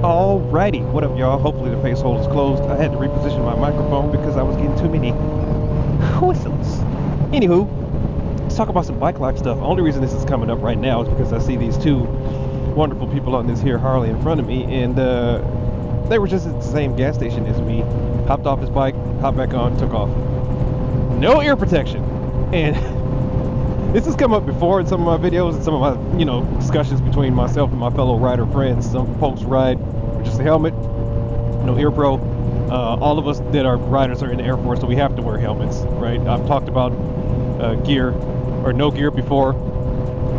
Alrighty, what up, y'all? Hopefully the face hole is closed. I had to reposition my microphone because I was getting too many whistles. Anywho, let's talk about some bike lock stuff. Only reason this is coming up right now is because I see these two wonderful people on this here Harley in front of me, and they were just at the same gas station as me. Hopped off his bike, hopped back on, took off. No ear protection. And this has come up before in some of my videos and some of my, discussions between myself and my fellow rider friends. Some folks ride with just a helmet, no ear pro. All of us that are riders are in the Air Force, so we have to wear helmets, right? I've talked about gear or no gear before.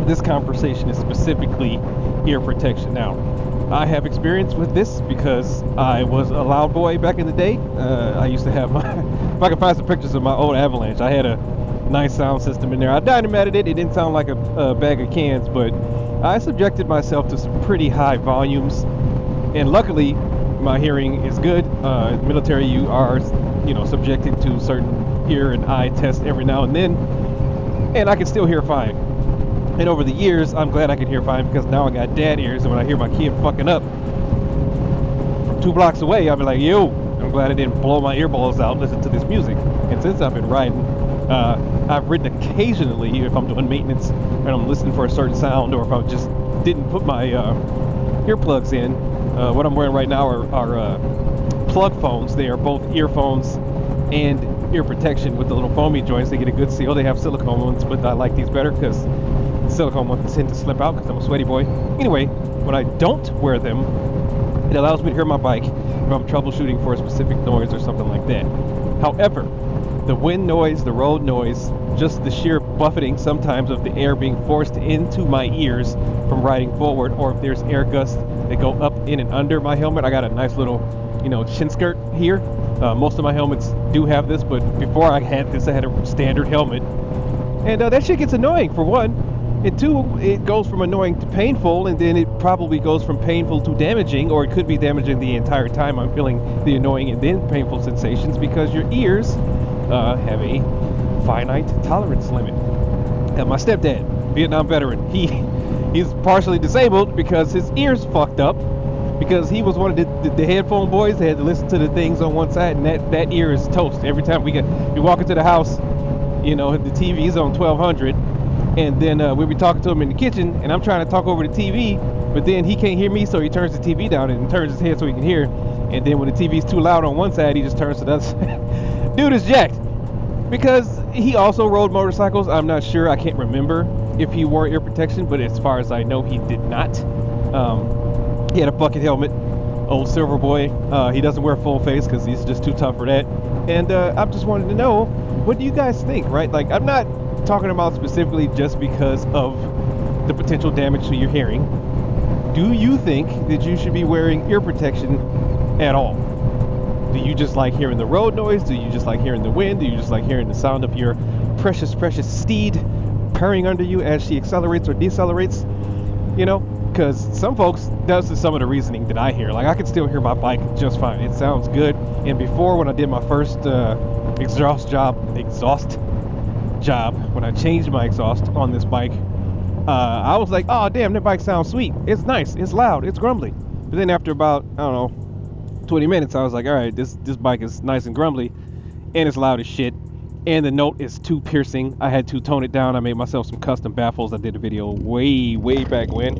This conversation is specifically ear protection. Now, I have experience with this because I was a loud boy back in the day. I used to have my, if I can find some pictures of my old Avalanche, I had a nice sound system in there. I dynamitted it. It didn't sound like a bag of cans, but I subjected myself to some pretty high volumes, and luckily my hearing is good. Military, you are subjected to certain ear and eye tests every now and then, and I can still hear fine. And over the years, I'm glad I can hear fine because now I got dad ears, and when I hear my kid fucking up from 2 blocks away, I'll be like, yo, I'm glad I didn't blow my earballs out and listen to this music. And since I've been riding, I've ridden occasionally if I'm doing maintenance and I'm listening for a certain sound, or if I just didn't put my earplugs in. What I'm wearing right now are plug phones. They are both earphones and ear protection with the little foamy joints. They get a good seal. They have silicone ones, but I like these better because silicone ones tend to slip out because I'm a sweaty boy. Anyway, when I don't wear them, it allows me to hear my bike if I'm troubleshooting for a specific noise or something like that. However, the wind noise, the road noise, just the sheer buffeting sometimes of the air being forced into my ears from riding forward, or if there's air gusts that go up in and under my helmet. I got a nice little, chin skirt here. Most of my helmets do have this, but before I had this, I had a standard helmet. And that shit gets annoying, for one. And two, it goes from annoying to painful, and then it probably goes from painful to damaging, or it could be damaging the entire time I'm feeling the annoying and then painful sensations, because your ears have a finite tolerance limit. And my stepdad, Vietnam veteran, he's partially disabled because his ears fucked up, because he was one of the headphone boys that had to listen to the things on one side, and that ear is toast. Every time we walk into the house, the TV is on 1200, and then we'll be talking to him in the kitchen, and I'm trying to talk over the TV, but then he can't hear me, so he turns the TV down and turns his head so he can hear. And then when the TV's too loud on one side, he just turns to the other side. Dude is jacked. Because he also rode motorcycles. I'm not sure, I can't remember if he wore ear protection, but as far as I know, he did not. He had a bucket helmet, old silver boy. He doesn't wear full face because he's just too tough for that. And I'm just wanting to know, what do you guys think, right? Like, I'm not talking about specifically just because of the potential damage to your hearing. Do you think that you should be wearing ear protection at all? Do you just like hearing the road noise? Do you just like hearing the wind? Do you just like hearing the sound of your precious, precious steed purring under you as she accelerates or decelerates? Because some folks, that's just some of the reasoning that I hear. Like, I can still hear my bike just fine. It sounds good. And before, when I did my first exhaust job, when I changed my exhaust on this bike, I was like, oh damn, that bike sounds sweet. It's nice, it's loud, it's grumbly. But then after about, 20 minutes, I was like, all right, this bike is nice and grumbly, and it's loud as shit, and the note is too piercing. I had to tone it down. I made myself some custom baffles. I did a video way back when.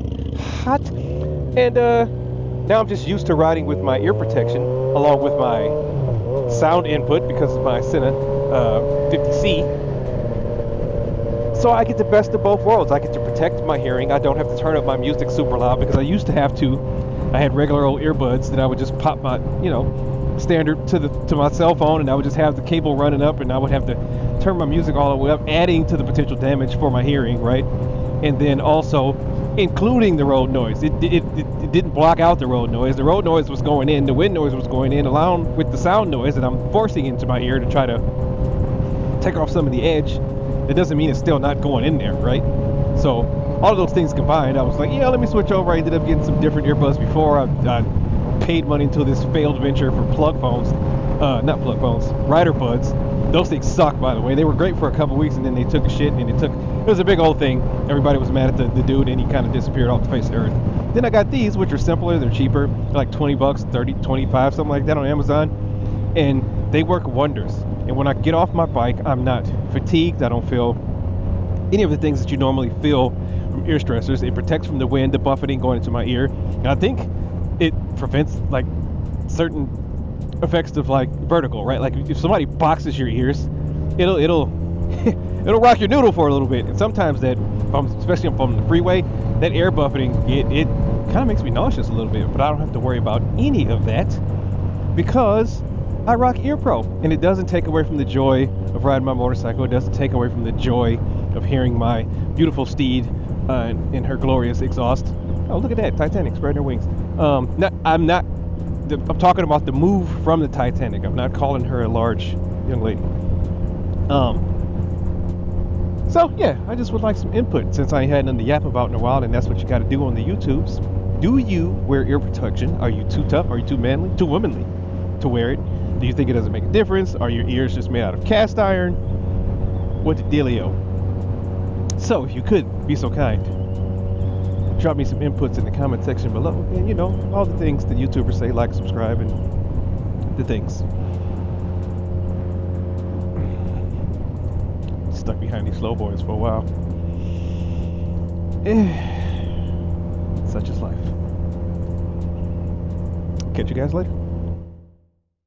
Hot. And now I'm just used to riding with my ear protection along with my sound input because of my Sena 50C. So I get the best of both worlds. I get to protect my hearing. I don't have to turn up my music super loud, because I used to have to. I had regular old earbuds that I would just pop my, standard to my cell phone, and I would just have the cable running up, and I would have to turn my music all the way up, adding to the potential damage for my hearing, right? And then also including the road noise. It didn't block out the road noise. The road noise was going in, the wind noise was going in, along with the sound noise that I'm forcing into my ear to try to take off some of the edge. It doesn't mean it's still not going in there, right? So all of those things combined, I was like, yeah, let me switch over. I ended up getting some different earbuds before. I paid money into this failed venture for plug phones. Not plug phones, rider buds. Those things suck, by the way. They were great for a couple weeks, and then they took a shit, and it was a big old thing. Everybody was mad at the dude, and he kind of disappeared off the face of the earth. Then I got these, which are simpler, they're cheaper, they're like 20 bucks, 30, 25, something like that on Amazon, and they work wonders. And when I get off my bike, I'm not fatigued, I don't feel any of the things that you normally feel from ear stressors. It protects from the wind, the buffeting going into my ear, and I think it prevents like certain effects of like vertigo, right? Like if somebody boxes your ears, it'll it'll rock your noodle for a little bit. And sometimes that, especially if I'm on the freeway, that air buffeting, it kind of makes me nauseous a little bit. But I don't have to worry about any of that because I rock Ear Pro, and it doesn't take away from the joy of riding my motorcycle. It doesn't take away from the joy of hearing my beautiful steed in her glorious exhaust. Oh, look at that, Titanic spreading her wings. I'm talking about the move from the Titanic. I'm not calling her a large young lady. So yeah, I just would like some input since I ain't had nothing to yap about in a while, and that's what you got to do on the YouTubes. Do you wear ear protection? Are you too tough? Are you too manly? Too womanly to wear it? Do you think it doesn't make a difference? Are your ears just made out of cast iron? What the dealio? So if you could be so kind, drop me some inputs in the comment section below, and you know, all the things that YouTubers say, like, subscribe, and the things. Stuck behind these slow boys for a while. Such is life. Catch you guys later.